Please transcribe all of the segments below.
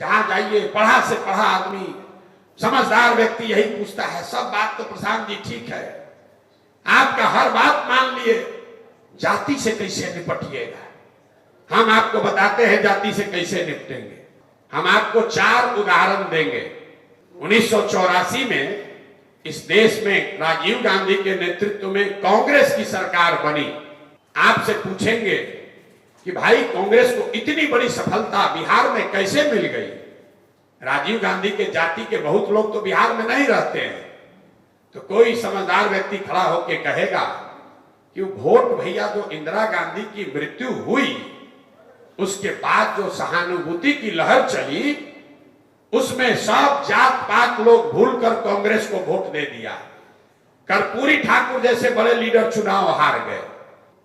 जहां जाइए पढ़ा से पढ़ा आदमी, समझदार व्यक्ति यही पूछता है, सब बात तो प्रशांत जी ठीक है, आपका हर बात मान लिए, जाति से कैसे निपटिएगा? हम आपको बताते हैं जाति से कैसे निपटेंगे। हम आपको 4 उदाहरण देंगे। 1984 में इस देश में राजीव गांधी के नेतृत्व में कांग्रेस की सरकार बनी। आपसे पूछेंगे कि भाई कांग्रेस को इतनी बड़ी सफलता बिहार में कैसे मिल गई? राजीव गांधी के जाति के बहुत लोग तो बिहार में नहीं रहते हैं, तो कोई समझदार व्यक्ति खड़ा होकर कहेगा कि वोट भैया जो इंदिरा गांधी की मृत्यु हुई उसके बाद जो सहानुभूति की लहर चली उसमें सब जात पात लोग भूलकर कांग्रेस को वोट दे दिया। कर्पूरी ठाकुर जैसे बड़े लीडर चुनाव हार गए।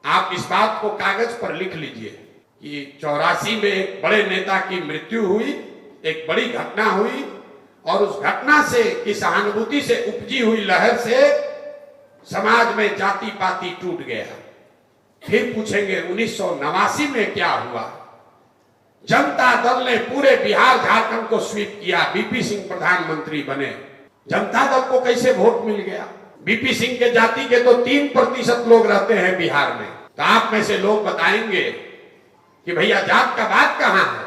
आप इस बात को कागज पर लिख लीजिए कि 84 में एक बड़े नेता की मृत्यु हुई, एक बड़ी घटना हुई, और उस घटना से की सहानुभूति से उपजी हुई लहर से समाज में जाति पाति टूट गया। फिर पूछेंगे 1989 में क्या हुआ? जनता दल ने पूरे बिहार झारखंड को स्वीप किया, बीपी सिंह प्रधानमंत्री बने। जनता दल को कैसे वोट मिल गया? बीपी सिंह के जाति के तो 3% लोग रहते हैं बिहार में। तो आप में से लोग बताएंगे कि भैया जात का बात कहां है?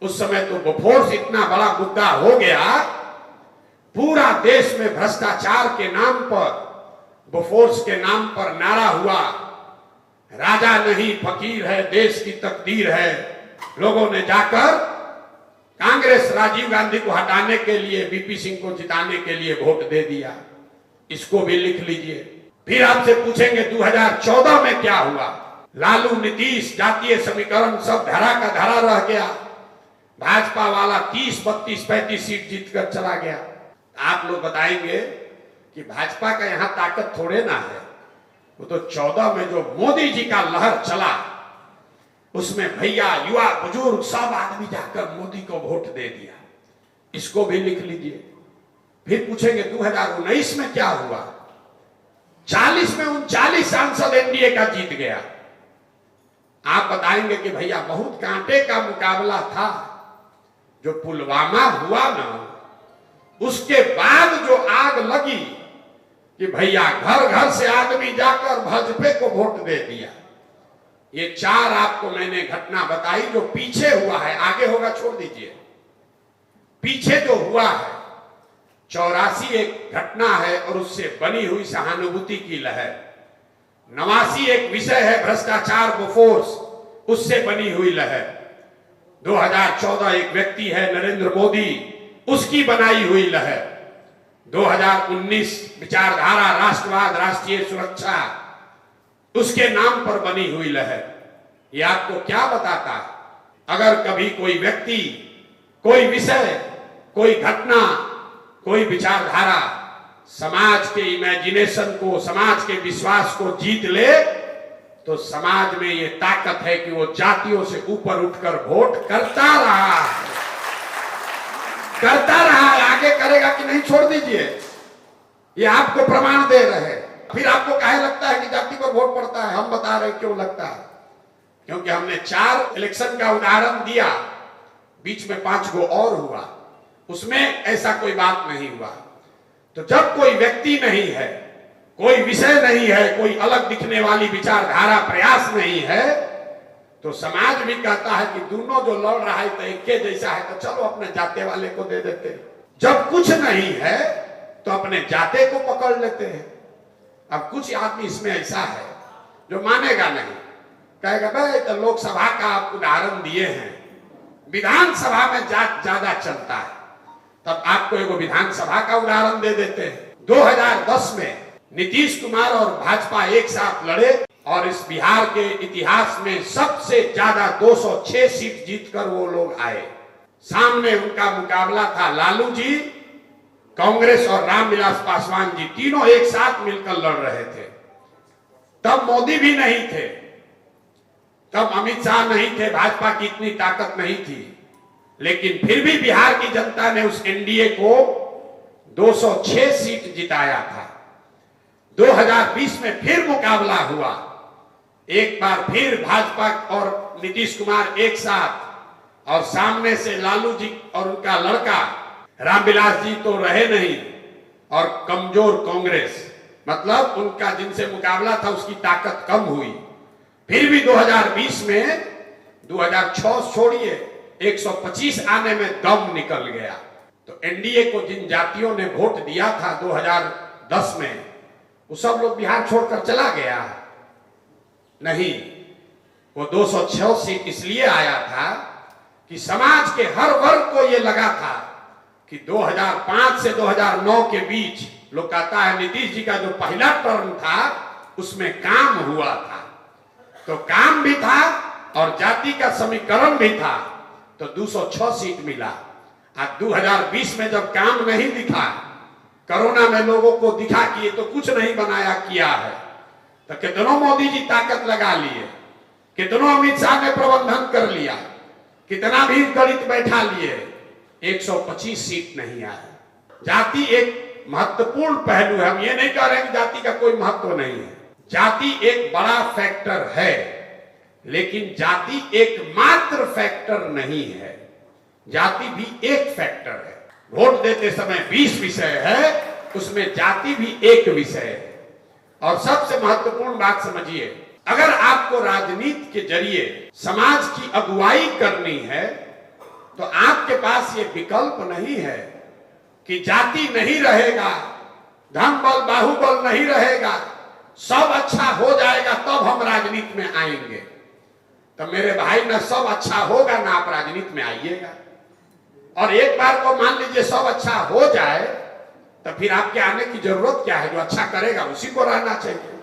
उस समय तो बोफोर्स इतना बड़ा मुद्दा हो गया, पूरा देश में भ्रष्टाचार के नाम पर, बोफोर्स के नाम पर नारा हुआ, राजा नहीं फकीर है देश की तकदीर है। लोगों ने जाकर कांग्रेस राजीव गांधी को हटाने के लिए, बीपी सिंह को जिताने के लिए वोट दे दिया। इसको भी लिख लीजिए। फिर आपसे पूछेंगे 2014 में क्या हुआ? लालू नीतीश जातीय समीकरण सब धरा का धरा रह गया, भाजपा वाला 30, 32, 35 सीट जीतकर चला गया। आप लोग बताएंगे कि भाजपा का यहां ताकत थोड़े ना है, वो तो 14 में जो मोदी जी का लहर चला उसमें भैया युवा बुजुर्ग सब आदमी जाकर मोदी को वोट दे दिया। इसको भी लिख लीजिए। फिर पूछेंगे 2019 में क्या हुआ? 40 में 39 सांसद एनडीए का जीत गया। आप बताएंगे कि भैया बहुत कांटे का मुकाबला था। जो पुलवामा हुआ ना, उसके बाद जो आग लगी कि भैया घर घर से आदमी जाकर भाजपा को वोट दे दिया। ये 4 आपको मैंने घटना बताई जो पीछे हुआ है, आगे होगा छोड़ दीजिए। पीछे जो हुआ है 84 एक घटना है और उससे बनी हुई सहानुभूति की लहर। 89 एक विषय है भ्रष्टाचार बोफोर्स, उससे बनी हुई लहर। 2014 एक व्यक्ति है नरेंद्र मोदी, उसकी बनाई हुई लहर। 2019 विचारधारा राष्ट्रवाद राष्ट्रीय सुरक्षा, उसके नाम पर बनी हुई लहर। ये आपको क्या बताता है? अगर कभी कोई व्यक्ति, कोई विषय, कोई घटना, कोई विचारधारा समाज के इमेजिनेशन को, समाज के विश्वास को जीत ले, तो समाज में ये ताकत है कि वो जातियों से ऊपर उठकर वोट करता रहा है। आगे करेगा कि नहीं छोड़ दीजिए, ये आपको प्रमाण दे रहे हैं। फिर आपको काहे लगता है कि जाति पर वोट पड़ता है? हम बता रहे क्यों लगता है। क्योंकि हमने 4 इलेक्शन का उदाहरण दिया, बीच में 5 गो और हुआ, उसमें ऐसा कोई बात नहीं हुआ। तो जब कोई व्यक्ति नहीं है, कोई विषय नहीं है, कोई अलग दिखने वाली विचारधारा प्रयास नहीं है, तो समाज भी कहता है कि दोनों जो लड़ रहा है तो एक जैसा है, तो चलो अपने जाते वाले को दे देते हैं। जब कुछ नहीं है तो अपने जाते को पकड़ लेते हैं। अब कुछ आदमी इसमें ऐसा है जो मानेगा नहीं, कहेगा भाई तो लोकसभा का आप उदाहरण दिए हैं, विधानसभा में जात ज्यादा चलता है, तब आपको एगो विधानसभा का उदाहरण दे देते हैं। 2010 में नीतीश कुमार और भाजपा एक साथ लड़े और इस बिहार के इतिहास में सबसे ज्यादा 206 सीट जीतकर वो लोग आए। सामने उनका मुकाबला था लालू जी, कांग्रेस और रामविलास पासवान जी, तीनों एक साथ मिलकर लड़ रहे थे। तब मोदी भी नहीं थे, तब अमित शाह नहीं थे, भाजपा की इतनी ताकत नहीं थी, लेकिन फिर भी बिहार की जनता ने उस एनडीए को 206 सीट जिताया था। 2020 में फिर मुकाबला हुआ, एक बार फिर भाजपा और नीतीश कुमार एक साथ और सामने से लालू जी और उनका लड़का रामविलास जी तो रहे नहीं, और कमजोर कांग्रेस, मतलब उनका जिनसे मुकाबला था उसकी ताकत कम हुई। फिर भी 2020 में 2006 छोड़िए 125 आने में दम निकल गया। तो एनडीए को जिन जातियों ने वोट दिया था 2010 में, वो सब लोग बिहार छोड़कर चला गया नहीं। वो 206 सीट इसलिए आया था कि समाज के हर वर्ग को ये लगा था कि 2005 से 2009 के बीच, लोग कहता है नीतीश जी का जो पहला टर्म था उसमें काम हुआ था, तो काम भी था और जाति का समीकरण भी था, तो 206 सीट मिला। आज 2020 में जब काम नहीं दिखा, कोरोना में लोगों को दिखा कि ये तो कुछ नहीं बनाया किया है, तो कितनों मोदी जी ताकत लगा लिए, कितनों अमित शाह ने प्रबंधन कर लिया, कितना भी गणित बैठा लिए, 125 सीट नहीं आया। जाति एक महत्वपूर्ण पहलू है। हम ये नहीं कह रहे कि जाति का कोई महत्व नहीं है, जाति एक बड़ा फैक्टर है, लेकिन जाति एकमात्र फैक्टर नहीं है। जाति भी एक फैक्टर है। वोट देते समय 20 विषय है, उसमें जाति भी एक विषय है। और सबसे महत्वपूर्ण बात समझिए, अगर आपको राजनीति के जरिए समाज की अगुवाई करनी है तो आपके पास ये विकल्प नहीं है कि जाति नहीं रहेगा, धन बल बाहुबल नहीं रहेगा, सब अच्छा हो जाएगा तब हम राजनीति में आएंगे। तो मेरे भाई ना सब अच्छा होगा ना आप राजनीति में आइएगा। और एक बार को मान लीजिए सब अच्छा हो जाए तो फिर आपके आने की जरूरत क्या है? जो अच्छा करेगा उसी को रहना चाहिए।